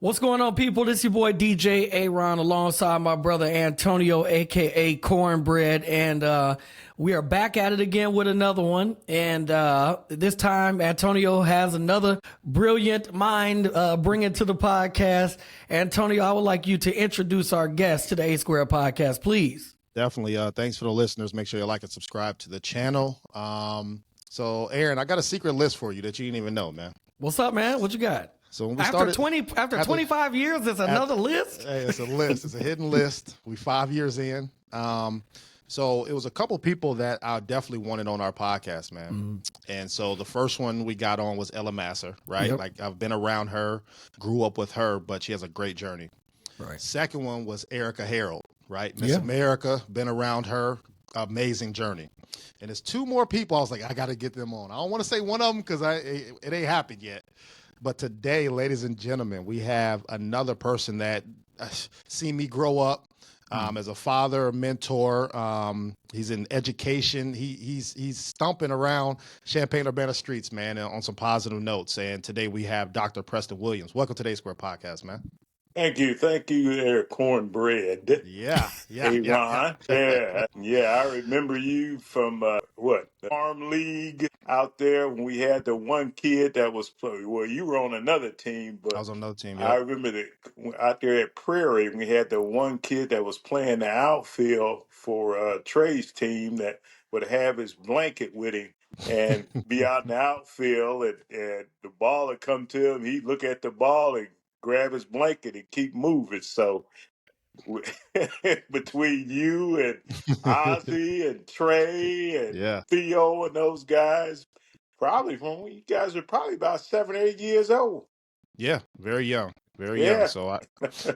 What's going on, people? This is your boy DJ A-Ron alongside my brother Antonio, aka Cornbread, and we are back at it again with another one. And this time, Antonio has another brilliant mind bringing to the podcast. Antonio, I would like you to introduce our guest to the A Square podcast, please. Definitely. Thanks for the listeners. Make sure you like and subscribe to the channel. So, Aaron, I got a secret list for you that you didn't even know, man. What's up, man? What you got? So when we After started, 25 years, it's another list? Hey, it's a list. It's a hidden list. We 5 years in. So it was a couple people that I definitely wanted on our podcast, man. Mm-hmm. And so the first one we got on was Ella Masser, right? Yep. Like I've been around her, grew up with her, but she has a great journey. Right. Second one was Erica Harold, right? Miss America, been around her, amazing journey. And there's two more people. I was like, I got to get them on. I don't want to say one of them because it ain't happened yet. But today, ladies and gentlemen, we have another person that seen me grow up as a father, a mentor. He's in education. He's stomping around Champaign-Urbana streets, man, on some positive notes. And today we have Dr. Preston Williams. Welcome to the A-Square podcast, man. Thank you, there, Cornbread. Yeah. Hey, Ron. I remember you from the farm league out there when we had the one kid that was well, you were on another team, but I was on another team. I remember out there at Prairie, we had the one kid that was playing the outfield for Trey's team that would have his blanket with him and be out in the outfield, and the ball would come to him. He'd look at the ball and grab his blanket and keep moving. So between you and Ozzy and Trey and Theo and those guys, you guys are probably about 7 or 8 years old. Yeah, very young. Very young. So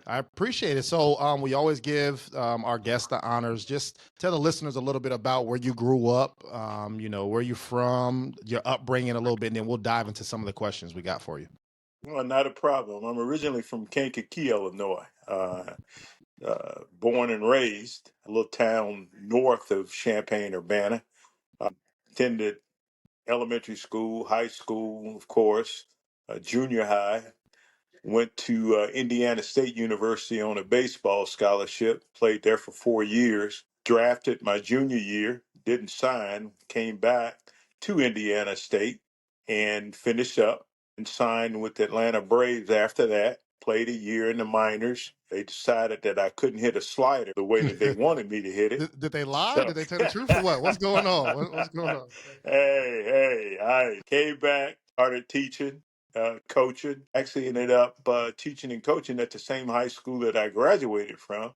I appreciate it. So we always give our guests the honors. Just tell the listeners a little bit about where you grew up, where you're from, your upbringing a little bit, and then we'll dive into some of the questions we got for you. Well, not a problem. I'm originally from Kankakee, Illinois, born and raised, a little town north of Champaign-Urbana. Attended elementary school, high school, of course, junior high. Went to Indiana State University on a baseball scholarship, played there for 4 years. Drafted my junior year, didn't sign, came back to Indiana State and finished up. And signed with the Atlanta Braves after that, played a year in the minors. They decided that I couldn't hit a slider the way that they wanted me to hit it. Did they lie? So, did they tell the truth or what? What's going on? What's going on? I came back, started teaching, coaching. Actually ended up teaching and coaching at the same high school that I graduated from.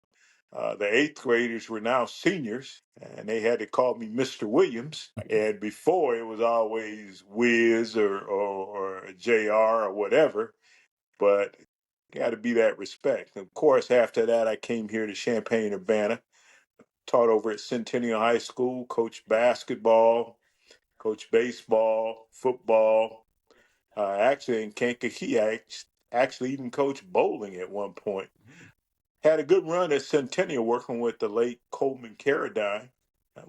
The eighth graders were now seniors, and they had to call me Mr. Williams. And before, it was always Wiz or JR or whatever, but got to be that respect. Of course, after that, I came here to Champaign-Urbana, taught over at Centennial High School, coached basketball, coached baseball, football. Actually, in Kankakee, I actually even coached bowling at one point. Had a good run at Centennial working with the late Coleman Carradine.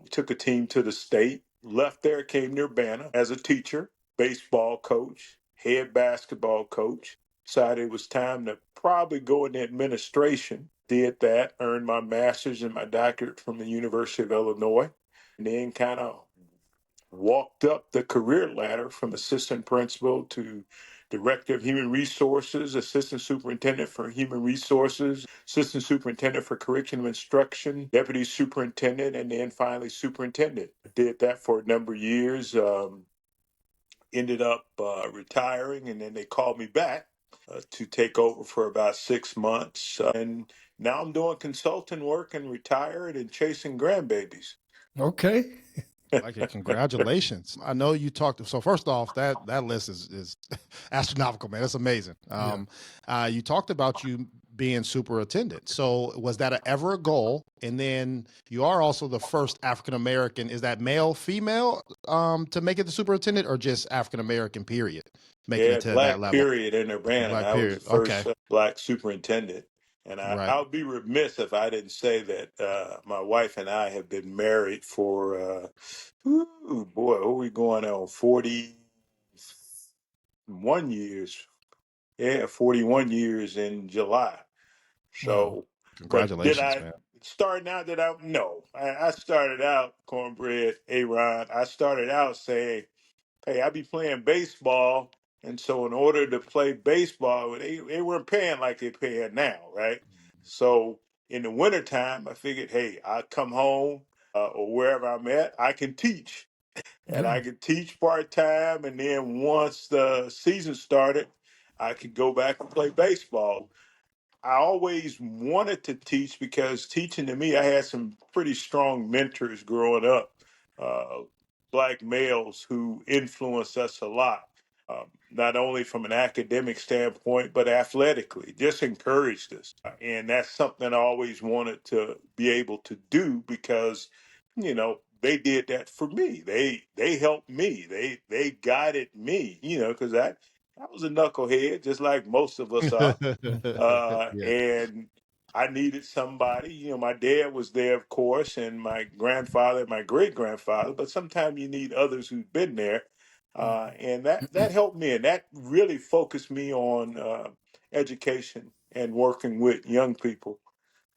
We took a team to the state, left there, came to Urbana as a teacher, baseball coach, head basketball coach. Decided it was time to probably go into administration. Did that, earned my master's and my doctorate from the University of Illinois, and then kind of walked up the career ladder from assistant principal to director of human resources, assistant superintendent for human resources, assistant superintendent for curriculum instruction, deputy superintendent, and then finally superintendent. I did that for a number of years, ended up retiring, and then they called me back to take over for about 6 months. And now I'm doing consulting work and retired and chasing grandbabies. Okay. Like it. Congratulations. I know you talked. So first off, that list is astronomical, man. It's amazing. You talked about you being superintendent. So was that ever a goal? And then you are also the first African-American. Is that male, female to make it the superintendent, or just African-American period? Making it to black that level. Period in Urbana. I was the first black superintendent. And I would be remiss if I didn't say that my wife and I have been married for, what are we going on, 41 years, Yeah, 41 years in July. Wow. So, but did Congratulations, I man. starting out that I no. I started out Cornbread, A-Ron. I started out saying, hey, I be playing baseball, and so in order to play baseball, they weren't paying like they're paying now, right? So in the wintertime, I figured, hey, I come home or wherever I'm at, I can teach. And Yeah. I could teach part time, and then once the season started, I could go back and play baseball. I always wanted to teach because teaching to me, I had some pretty strong mentors growing up, uh, black males who influenced us a lot, not only from an academic standpoint, but athletically, just encouraged us. And that's something I always wanted to be able to do because, they did that for me. They helped me. They guided me, because I was a knucklehead, just like most of us are. Yeah, And I needed somebody. My dad was there, of course, and my grandfather, my great grandfather. But sometimes you need others who've been there, and that helped me, and that really focused me on education and working with young people,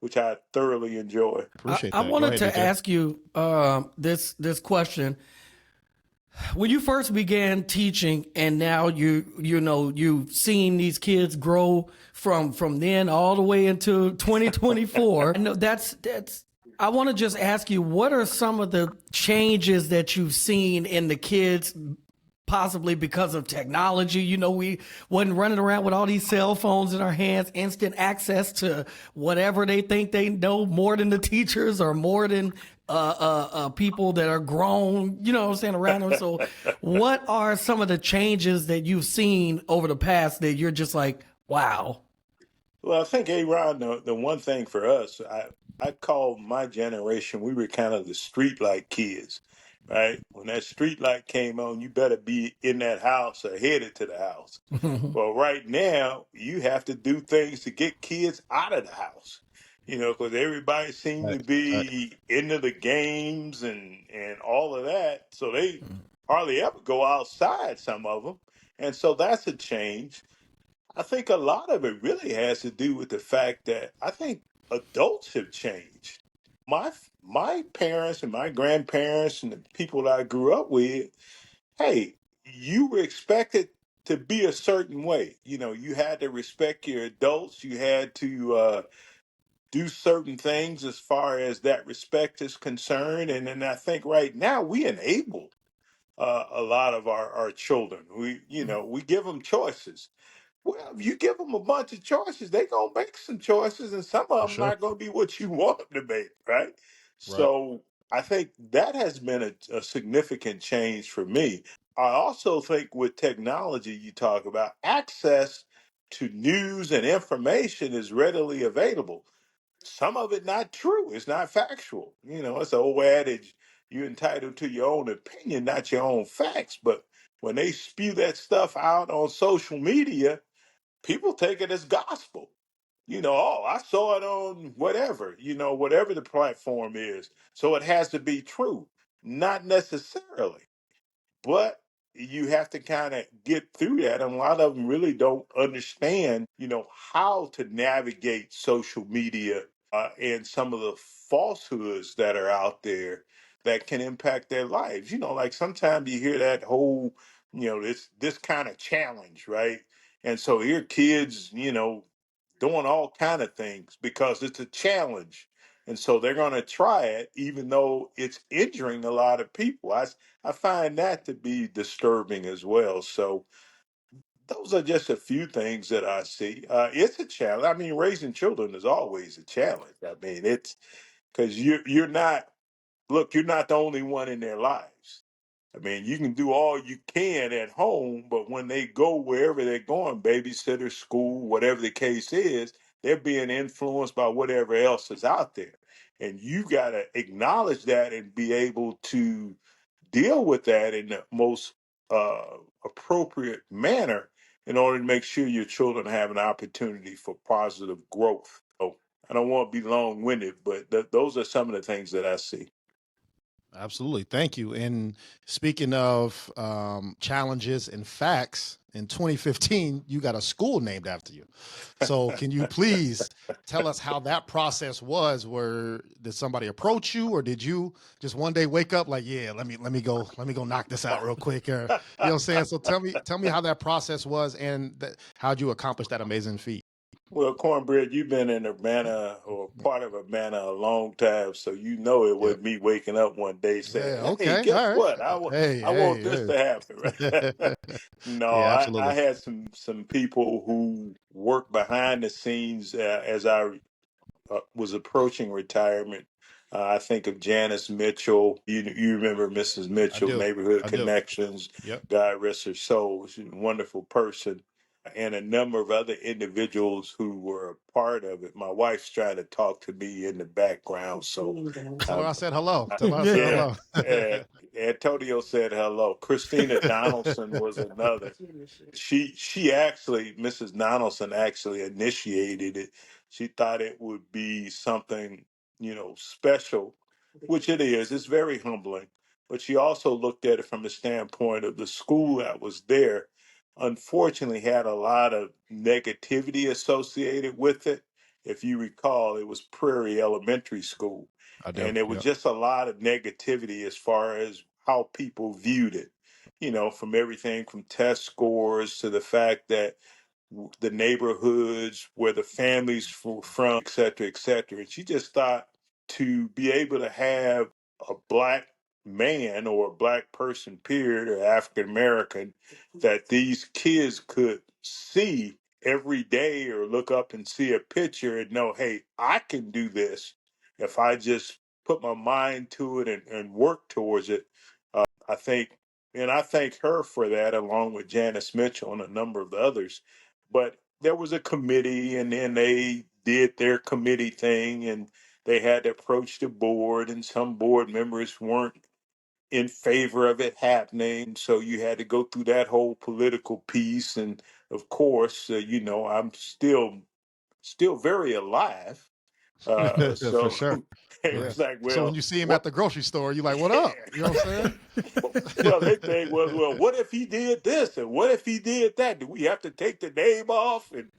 which I thoroughly enjoy. appreciate I that. Go wanted ahead, to DJ. ask you this question. When you first began teaching, and now you've seen these kids grow from then all the way into 2024. I know that's. I want to just ask you, what are some of the changes that you've seen in the kids, possibly because of technology? We wasn't running around with all these cell phones in our hands, instant access to whatever they think they know more than the teachers or more than people that are grown, you know what I'm saying, around them. So what are some of the changes that you've seen over the past that you're just like, wow? Well, I think A-Ron, the one thing for us, I call my generation, we were kind of the street light kids, right? When that street light came on, you better be in that house or headed to the house. Well, right now, you have to do things to get kids out of the house, because everybody seems to Facts, facts. be into the games and all of that. So they hardly ever go outside, some of them. And so that's a change. I think a lot of it really has to do with the fact that I think adults have changed. My parents and my grandparents and the people that I grew up with, hey, you were expected to be a certain way. You had to respect your adults. You had to do certain things as far as that respect is concerned. And then I think right now we enable a lot of our children. We give them choices. Well, if you give them a bunch of choices, they're going to make some choices, and some For of them sure. not going to be what you want them to make, right? Right. So I think that has been a significant change for me. I also think with technology, you talk about access to news and information is readily available. Some of it not true. It's not factual. It's an old adage, you're entitled to your own opinion, not your own facts. But when they spew that stuff out on social media, people take it as gospel. Oh, I saw it on whatever, whatever the platform is. So it has to be true. Not necessarily, but you have to kind of get through that. And a lot of them really don't understand, how to navigate social media and some of the falsehoods that are out there that can impact their lives. Like sometimes you hear that whole, this kind of challenge, right? And so here kids, doing all kind of things because it's a challenge. And so they're going to try it, even though it's injuring a lot of people. I find that to be disturbing as well. So those are just a few things that I see. It's a challenge. I mean, raising children is always a challenge. I mean, it's because you're not, look, you're not the only one in their lives. I mean, you can do all you can at home, but when they go wherever they're going, babysitter, school, whatever the case is, they're being influenced by whatever else is out there. And you got to acknowledge that and be able to deal with that in the most appropriate manner in order to make sure your children have an opportunity for positive growth. So I don't want to be long winded, but those are some of the things that I see. Absolutely. Thank you. And speaking of challenges and facts, in 2015, you got a school named after you. So can you please tell us how that process was? Where did somebody approach you, or did you just one day wake up like, yeah, let me go knock this out real quick? Or you know what I'm saying? So tell me how that process was and how'd you accomplish that amazing feat? Well, Cornbread, you've been in Atlanta or part of Atlanta a long time, so you know it Yep. wasn't me waking up one day Yeah. saying, "Hey, Okay. guess All right. what? Hey. I want Hey. this to happen." Right? No, Yeah. I Absolutely. had some people who worked behind the scenes as I was approaching retirement. I think of Janice Mitchell. You remember Mrs. I Mitchell, do. Neighborhood I do. Connections. Yep. God rest her soul. She's a wonderful person. And a number of other individuals who were a part of it. My wife's trying to talk to me in the background, so Tell her I said hello. Tell her I said yeah. hello. And Antonio said hello. Christina Donaldson was another. She actually, Mrs. Donaldson actually initiated it. She thought it would be something, special, which it is. It's very humbling. But she also looked at it from the standpoint of the school that was there, unfortunately had a lot of negativity associated with it. If you recall, it was Prairie Elementary School. I do. And it was Yep. just a lot of negativity as far as how people viewed it, from everything from test scores to the fact that the neighborhoods where the families were from, et cetera, et cetera. And she just thought to be able to have a black man or a black person, period, or African American, that these kids could see every day or look up and see a picture and know, hey, I can do this if I just put my mind to it and work towards it. I think, and I thank her for that, along with Janice Mitchell and a number of the others. But there was a committee, and then they did their committee thing, and they had to approach the board, and some board members weren't in favor of it happening. So you had to go through that whole political piece. And of course, I'm still very alive. For So sure. it Yeah. was like, So when well, you see him at what? the grocery store, you like, what up? You know what I'm Well, saying? they think was, well, what if he did this and what if he did that? Do we have to take the name off? And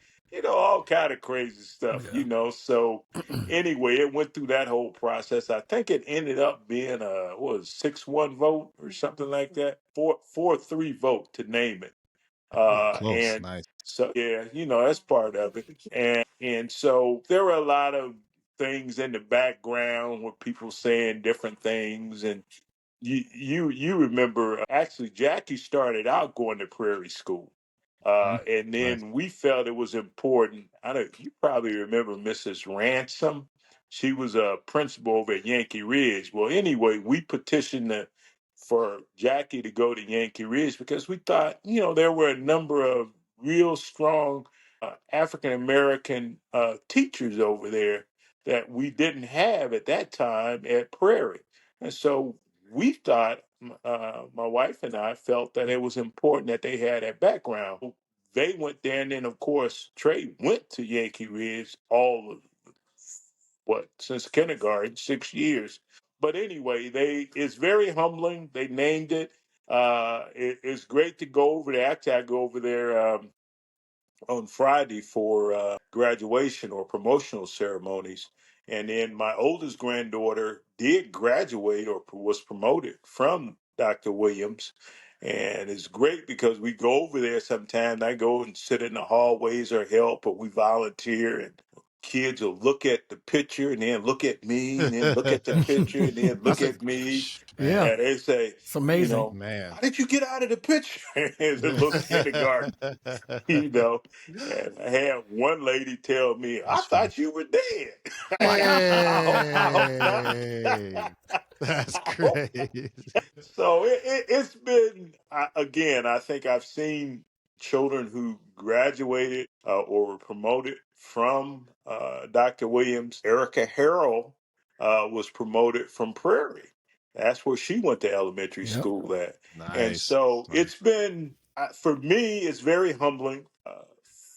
all kind of crazy stuff. Yeah. So anyway, it went through that whole process. I think it ended up being a what was 6-1 vote or something like that, 4-3 vote to name it. Ooh, close. And Nice. so yeah, that's part of it. And so there were a lot of things in the background with people saying different things. And you remember, actually Jackie started out going to Prairie School, Mhm. and Nice. then we felt it was important. I don't. You probably remember Mrs. Ransom. She was a principal over at Yankee Ridge. Well, anyway, we petitioned for Jackie to go to Yankee Ridge because we thought, there were a number of real strong African American teachers over there that we didn't have at that time at Prairie. And so we thought, my wife and I felt that it was important that they had that background. They went there, and then of course Trey went to Yankee Ridge all of since kindergarten, 6 years. But anyway, it's very humbling. They named it. It's great to go over there. Actually, I go over there on Friday for graduation or promotional ceremonies. And then my oldest granddaughter did graduate or was promoted from Dr. Williams. And it's great because we go over there sometimes. I go and sit in the hallways or help, or we volunteer. And kids will look at the picture and then look at me and then look at the picture and then look That's a at me. yeah. Man, And they say, It's amazing. man. how did you get out of the picture? As a little kindergarten. you know. And I had one lady tell me, I That's funny. thought you were dead. I hope not. Hey, that's I hope not. great. So it's been, again, I think I've seen children who graduated or were promoted from Dr. Williams. Erica Harrell was promoted from Prairie. That's where she went to elementary Yep. school at. And Nice. so Nice. it's been, for me, it's very humbling.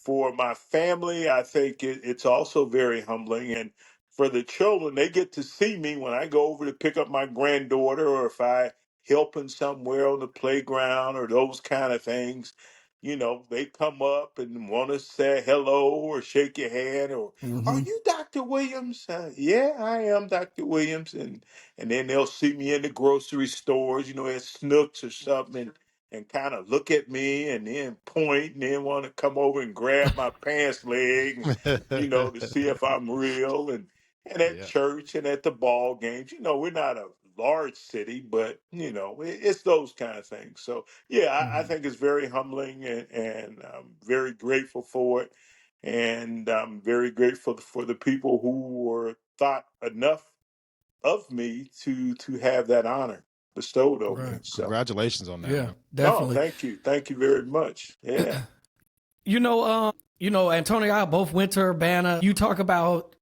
For my family, I think it's also very humbling. And for the children, they get to see me when I go over to pick up my granddaughter, or if I helping somewhere on the playground or those kind of things. They come up and want to say hello or shake your hand, or are Hmm. you Dr. Williams? Yeah, I am Dr. Williams. And then they'll see me in the grocery stores, at Snooks or something, and kind of look at me and then point and then want to come over and grab my pants leg, to see if I'm real. And at Yeah. church and at the ball games, we're not a large city, but it's those kind of things. So yeah, I Hmm. think it's very humbling, and I'm very grateful for it. And I'm very grateful for the people who were thought enough of me to have that honor bestowed on me. Right. So, Congratulations on that, Yeah, man. no, definitely. thank you very much. Yeah, Antonio and I both went to Urbana. You talk about,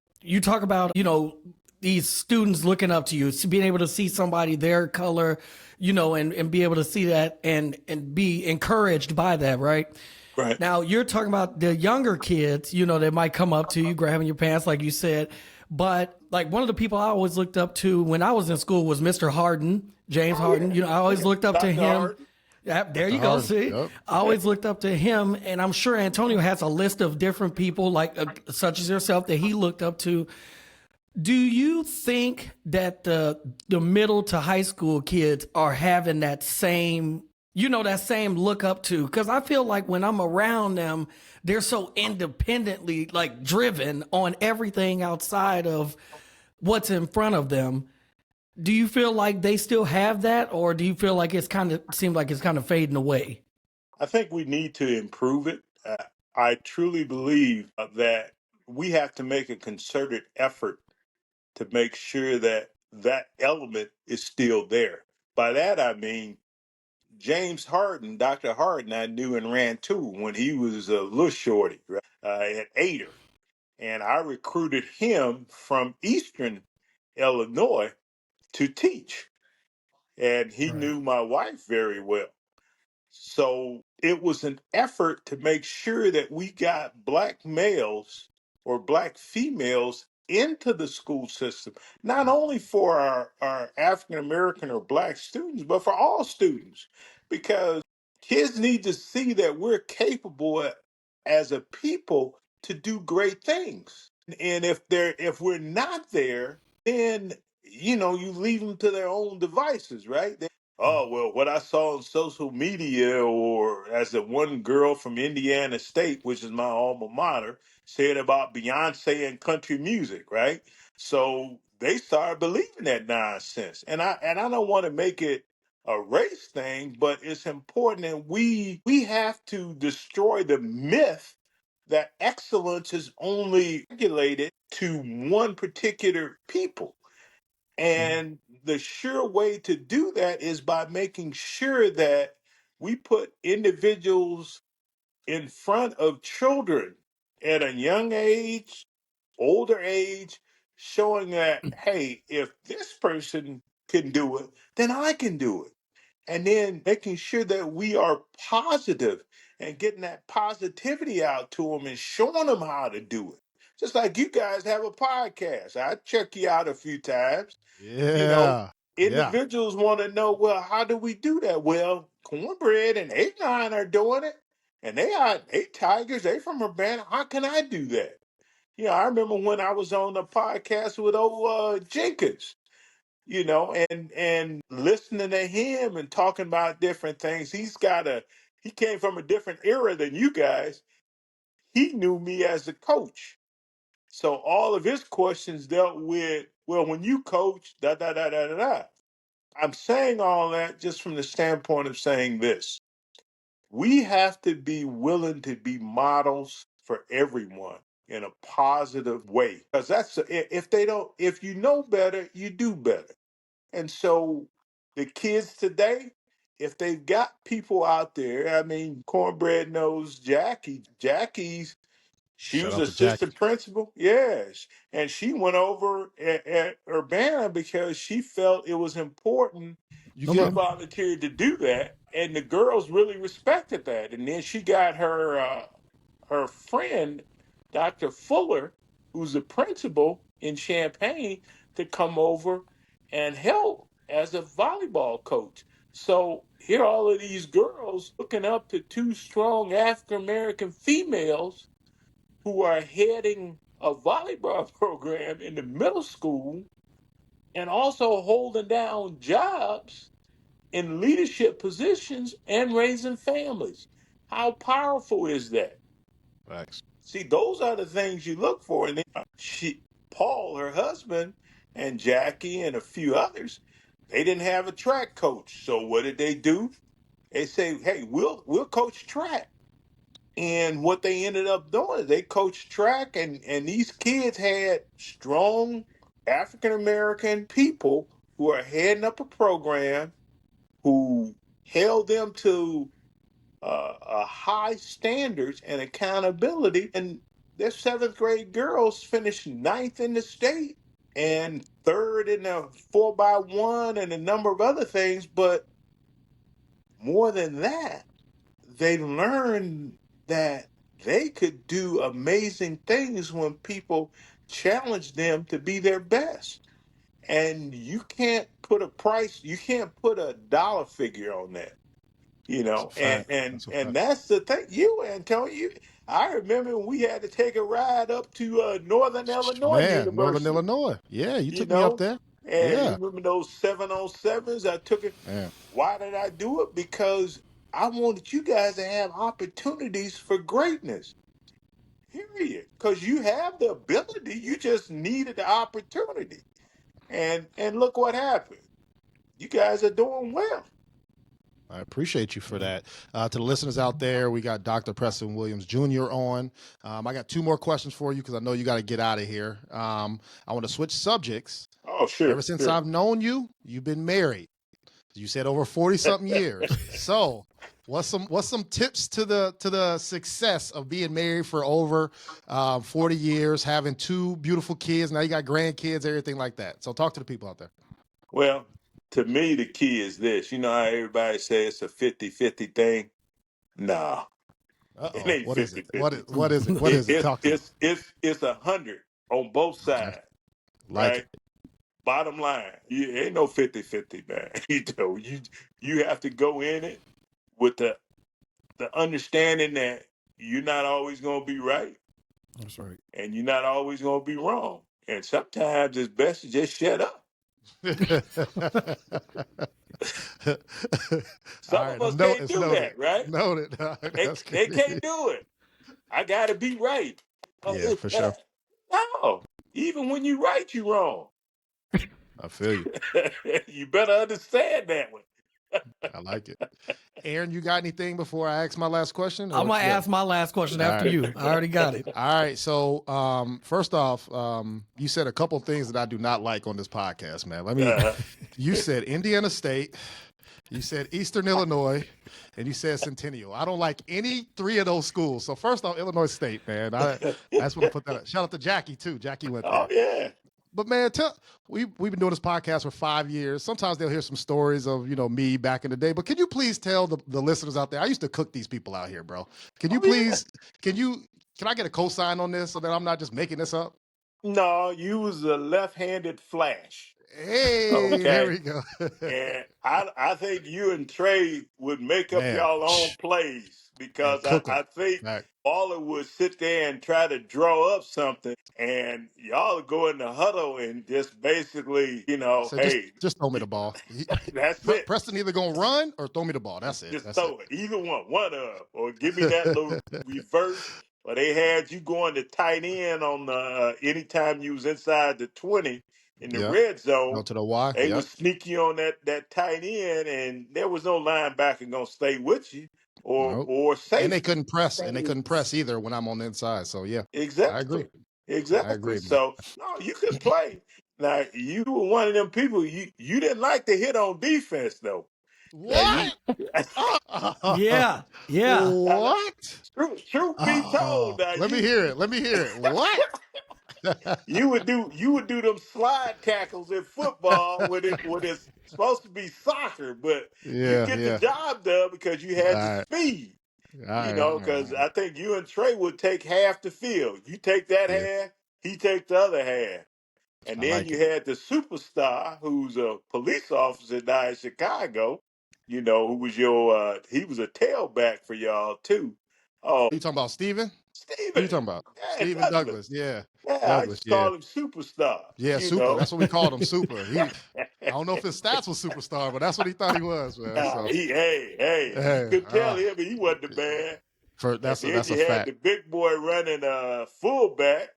these students looking up to you, being able to see somebody their color, and be able to see that and be encouraged by that, right? right. Now you're talking about the younger kids, that might come up to you, grabbing your pants, like you said. But like one of the people I always looked up to when I was in school was Mr. Harden, James Oh Harden. yeah, I always yeah. looked up to Dr. him. Hart. Yeah, there Dr. you go. Harden. See, Yep. I always looked up to him, and I'm sure Antonio has a list of different people, like such as yourself, that he looked up to. Do you think that the middle to high school kids are having that same look up to? Because I feel like when I'm around them, they're so independently like driven on everything outside of what's in front of them. Do you feel like they still have that, or do you feel like it's kind of fading away? I think we need to improve it. I truly believe that we have to make a concerted effort to make sure that that element is still there. By that I mean James Harden, Dr. Harden, I knew and ran to when he was a little shorty, right? At Ader. And I recruited him from Eastern Illinois to teach. And he Right. knew my wife very well. So it was an effort to make sure that we got black males or black females into the school system, not only for our African American or black students, but for all students, because kids need to see that we're capable as a people to do great things. And if we're not there, then you leave them to their own devices, right? Oh, well, what I saw on social media, or as the one girl from Indiana State, which is my alma mater, said about Beyonce and country music, right? So they started believing that nonsense. And I don't want to make it a race thing, but it's important, and we have to destroy the myth that excellence is only regulated to one particular people. And the sure way to do that is by making sure that we put individuals in front of children at a young age, older age, showing that, hey, if this person can do it, then I can do it. And then making sure that we are positive and getting that positivity out to them and showing them how to do it. Just like you guys have a podcast. I check you out a few times. You know, Yeah. Yeah. individuals want to know, well, how do we do that? Well, Cornbread and A-Ron are doing it. And they Tigers, they from Urbana. How can I do that? I remember when I was on the podcast with old Jenkins, and listening to him and talking about different things. He came from a different era than you guys. He knew me as a coach. So all of his questions dealt with, well, when you coach, da da da da da da. I'm saying all that just from the standpoint of saying this. We have to be willing to be models for everyone in a positive way. Because if you know better, you do better. And so the kids today, if they've got people out there, I mean, Cornbread knows Jackie. She Shout was out to Jackie. assistant principal, yes. And she went over at Urbana because she felt it was important. She Okay. volunteered to do that, and the girls really respected that. And then she got her friend, Dr. Fuller, who's the principal. in Champaign to come over and help as a volleyball coach. So here are all of these girls looking up to two strong African American females who are heading a volleyball program in the middle school and also holding down jobs in leadership positions and raising families. How powerful is that? Facts. See, those are the things you look for. And then Paul, her husband, and Jackie and a few others, they didn't have a track coach. So what did they do? They say, "Hey, we'll coach track." And what they ended up doing is they coached track, and these kids had strong African American people who are heading up a program who held them to a high standards and accountability. And their seventh grade girls finished ninth in the state and third in the 4x1 and a number of other things. But more than that, they learned that they could do amazing things when people challenge them to be their best. And you can't put a price, you can't put a dollar figure on that. That's a fact. That's a And fact. that's the thing. You, Antonio, I remember when we had to take a ride up to Northern Illinois Man, Northern University. Illinois. Yeah, you You took me up know, there. and you Yeah. remember those 7-on-7s? I took it. Man. Why did I do it? Because I wanted you guys to have opportunities for greatness. Period. Because you have the ability, you just needed the opportunity. And look what happened. You guys are doing well. I appreciate you for that. To the listeners out there, we got Dr. Preston Williams Jr. on. I got two more questions for you because I know you got to get out of here. I want to switch subjects. Oh, Ever sure, since sure. I've known you, you've been married. You said over 40 something years. So what's some tips to the success of being married for over 40 years, having two beautiful kids? Now you got grandkids, everything like that. So talk to the people out there. Well, to me, the key is this. You know how everybody says it's a 50-50 thing? Nah, it Uh-oh. ain't What is it? 50-50. What is it? What is it? Talk to me. It's 100 on both Okay. sides, Like right? it. Bottom line, you ain't no 50-50, man. You have to go in it with the understanding that you're not always gonna be right That's right. and you're not always gonna be wrong. And sometimes it's best to just shut up. All Some right, of us can't it's do noted. that, right? Noted. That's They good. can't do it. I gotta be right. Yeah, for sure. No, even when you right, you wrong. I feel you. You better understand that one. I like it. Aaron, you got anything before I ask my last question? I'm gonna ask my last question All after right. you. I already got it. All right. So, first off, you said a couple things that I do not like on this podcast, man. You said Indiana State, you said Eastern Illinois, and you said Centennial. I don't like any three of those schools. So, first off, Illinois State, man. I just want to put that up. Shout out to Jackie, too. Jackie went there. Oh yeah. But man, we've been doing this podcast for 5 years. Sometimes they'll hear some stories of me back in the day. But can you please tell the listeners out there? I used to cook these people out here, bro. Can you please? Can I get a cosign on this so that I'm not just making this up? No, you was a left-handed flash. Hey, there Okay. we go. And I think you and Trey would make up Man, y'all own plays and because cook them. I think Right. Baller would sit there and try to draw up something, and y'all go in the huddle and just basically, So hey, just throw me the ball. that's it. Preston either gonna run or throw me the ball. That's it. Just That's it. throw it. Either one of, or give me that little reverse. Or they had you going to tight end on the anytime you was inside the 20 in the Yep. red Go zone. to the Y. They Yep. would sneak you on that tight end, and there was no linebacker gonna stay with you Nope. or And they safety. couldn't press, either when I'm on the inside. So yeah, I agree. Exactly. I Exactly. agree, man. So no, you could play. Now you were one of them people you didn't like to hit on defense though. Now you What? Yeah, yeah. What? truth be told, now Let me hear it. Let me hear it. What? you would do them slide tackles in football when it's supposed to be soccer, but you Yeah, get the yeah. job done because you All had the right. speed. All right. All Because right. I think you and Trey would take half the field. You take that Yeah. half, he take the other half. And I then like you it. had the superstar who's a police officer now in Chicago, who was he was a tailback for y'all too. Oh, You talking about Steven? Who you Steven. talking about? Yeah, Steven Douglas. Douglas. Yeah. Yeah, I Douglas. used to Yeah. call him superstar, Yeah, super. That's what we called him, super. I don't know if his stats was superstar, but that's what he thought he was, man. So, You hey, could tell him he wasn't the man. And then that's a you had fact. the big boy running fullback,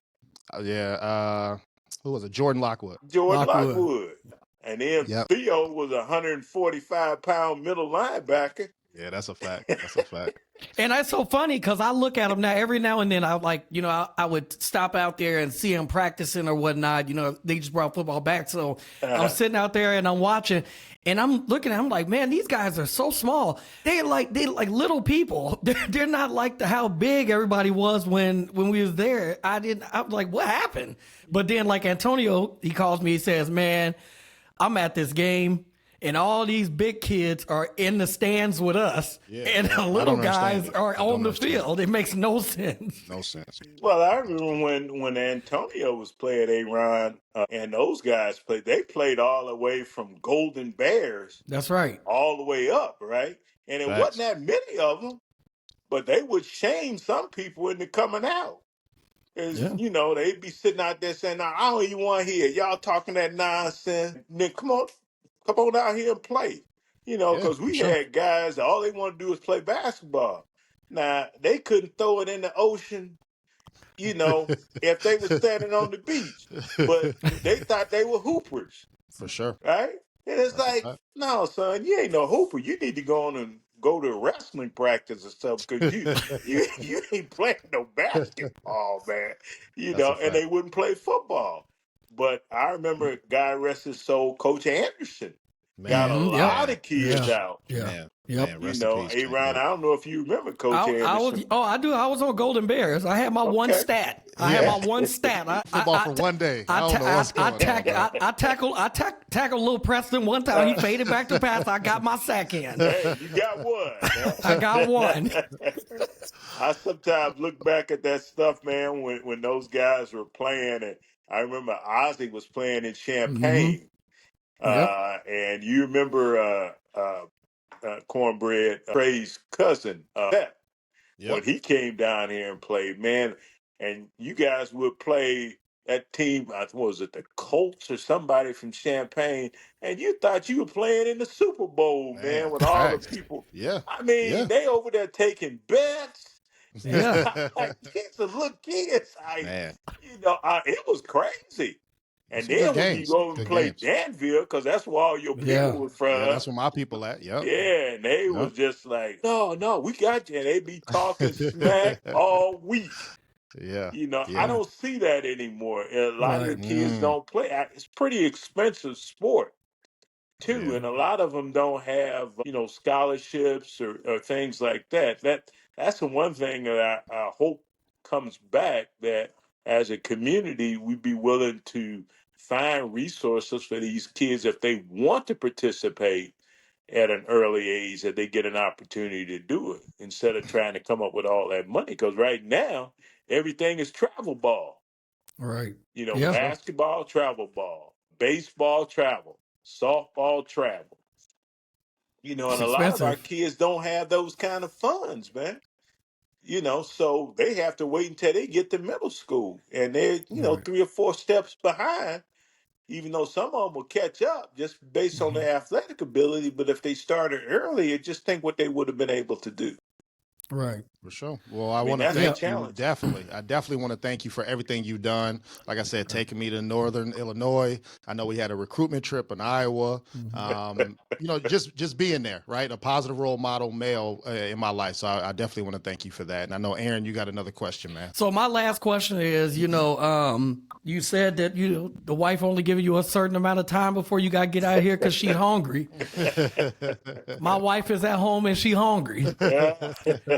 Yeah. Who was it? Jordan Lockwood. Jordan Lockwood. Lockwood. And then Yep. Theo was a 145-pound middle linebacker. Yeah, that's a fact. That's a fact. And that's so funny because I look at him now every now and then. I like, I would stop out there and see him practicing or whatnot. They just brought football back. So I'm sitting out there and I'm watching and I'm looking at him like, man, these guys are so small. They like little people. They're not like how big everybody was when we was there. I was like, what happened? But then like Antonio, he calls me, he says, man, I'm at this game. And all these big kids are in the stands with us, and the little guys are on the field. It makes no sense. No sense. Well, I remember when Antonio was playing A-Ron and those guys played, they played all the way from Golden Bears That's right. all the way up, right? And it wasn't Facts. that many of them, but they would shame some people into coming out. Yeah. They'd be sitting out there saying, "Nah, I don't even want to hear y'all talking that nonsense. Then come on out here and play." Yeah, Because for we sure. had guys that all they want to do is play basketball. Now, they couldn't throw it in the ocean, if they were standing on the beach. But they thought they were hoopers, For sure. right? And it's That's a like, fact. no, son, you ain't no hooper. You need to go on and go to wrestling practice or something because you ain't playing no basketball, man. That's a And fact. they wouldn't play football. But I remember, God rest his soul, Coach Anderson got a Man, Yep. lot man, of kids Yeah. out. Yeah. man, Yep. man. Rest in peace, man. A-Ron, I Yeah. don't know if you remember Coach I was. Anderson. Oh, I do. I was on Golden Bears. I had my one Okay. stat. I had my one stat. Football for one day. I don't know what's going on. I tackled little Preston one time. He faded back to pass. I got my sack in. Hey, you got one. I got one. I sometimes look back at that stuff, man, when those guys were playing, and I remember Ozzie was playing in Mm-hmm. Champaign, Yep. and you remember Cornbread, Trey's cousin, Pep, when Yep. he came down here and played, man, and you guys would play that team. I think was it the Colts or somebody from Champaign, and you thought you were playing in the Super Bowl, man, Man, with all the facts. people. Yeah. I mean, Yeah. they over there taking bets. Yeah. Like kids are little kids. Man, It was crazy. And some good then when you games. go and Good play games. Danville, because that's where all your Yeah. people were Yeah, from. that's where my people at. Yep. Yeah, and they Yep. was just like, no, we got you. And they be talking smack all week. Yeah. I Yeah. don't see that anymore. And a lot of the Right. kids don't play. It's pretty expensive sport too, Yeah. and a lot of them don't have scholarships or things like that. That's the one thing that I hope comes back, that as a community we'd be willing to find resources for these kids if they want to participate at an early age, that they get an opportunity to do it instead of trying to come up with all that money, because right now everything is travel ball. Right. Yeah. Basketball, travel ball, baseball, travel, softball, travel. And It's a lot of our expensive. kids don't have those kind of funds, man. So they have to wait until they get to middle school, and they're, Right. 3 or 4 steps behind, even though some of them will catch up just based on Mm-hmm. their athletic ability. But if they started earlier, just think what they would have been able to do. Right. For sure. Well, I I mean, want to that's the Yeah. thank you. challenge. Definitely. I definitely want to thank you for everything you've done. Like I said, taking me to Northern Illinois. I know we had a recruitment trip in Iowa. Just being there, right? A positive role model male in my life. So I definitely want to thank you for that. And I know, Aaron, you got another question, man. So my last question is, you said that the wife only giving you a certain amount of time before you got to get out of here because she's hungry. My wife is at home and she hungry.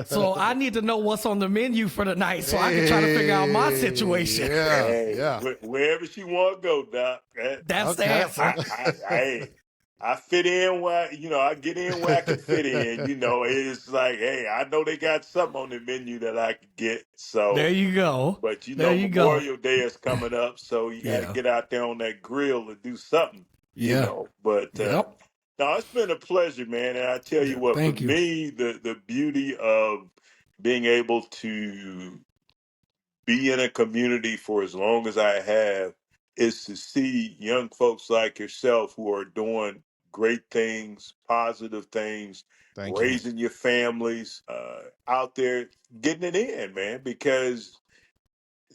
So I need to know what's on the menu for the night so I can try to figure out my situation. Yeah. Hey, Yeah. wherever she want to go, Doc. That's the Okay. answer. Hey, I fit in where, I get in where I can fit in. It's like, hey, I know they got something on the menu that I can get. There So, you go. but There you go. Memorial Day is coming up, so you got to Yeah. get out there on that grill and do something. Yeah. But Yep. no, it's been a pleasure, man. And I tell you Yeah. what, for Thank you. me, the beauty of being able to be in a community for as long as I have is to see young folks like yourself who are doing great things, positive things, Thank you. raising your families, out there getting it in, man, because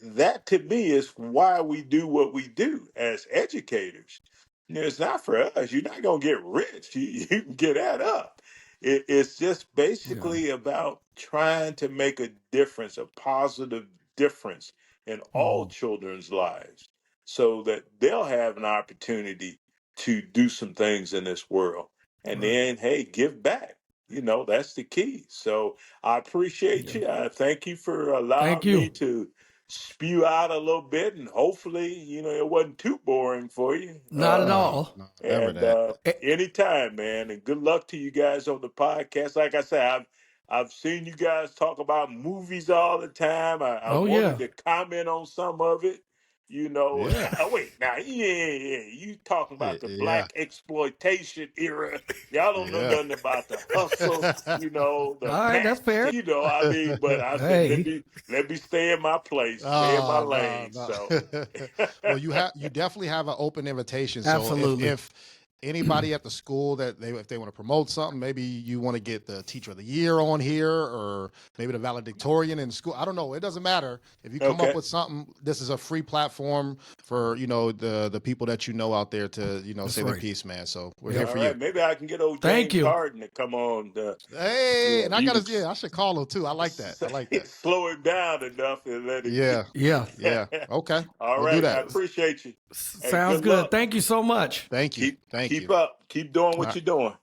that to me is why we do what we do as educators. It's not for us. You're not going to get rich. You can get that up. It's just Yeah. basically about trying to make a difference, a positive difference in all Mhm. children's lives so that they'll have an opportunity to do some things in this world. And Right. then, hey, give back. That's the key. So I appreciate Yeah. you. I thank you for Thank allowing me you. to spew out a little bit, and hopefully, it wasn't too boring for you. Not at No, all. no, never And that. Eh, anytime, man. And good luck to you guys on the podcast. Like I said, I've seen you guys talk about movies all the time. I Oh wanted yeah. to comment on some of it. Yeah, Oh, wait, now, yeah, you talking about the yeah, black exploitation era. Y'all don't know yeah. nothing about the hustle, All the right, that's past, fair. I mean, but I said, Hey. let me stay in my place, stay in my Oh, no, lane. So, no. Well, you definitely have an open invitation. So Absolutely. if anybody at the school that if they want to promote something, maybe you want to get the teacher of the year on here, or maybe the valedictorian in school. I don't know. It doesn't matter. If you come up okay. with something, this is a free platform for the people that out there to That's say their right. piece, man. So we're here Yep. All for you. right. Maybe I can get old Thank James you. Harden to come on. Hey, and I He gotta, was yeah, I should call him too. I like that. I like that. slow him down enough and let him Yeah, Yeah. yeah. get. Okay, All we'll do right. I that. appreciate you. Hey, Sounds good good. luck. Thank you so much. Thank you. Keep Thank keep you. up. Keep doing All what right. you're doing.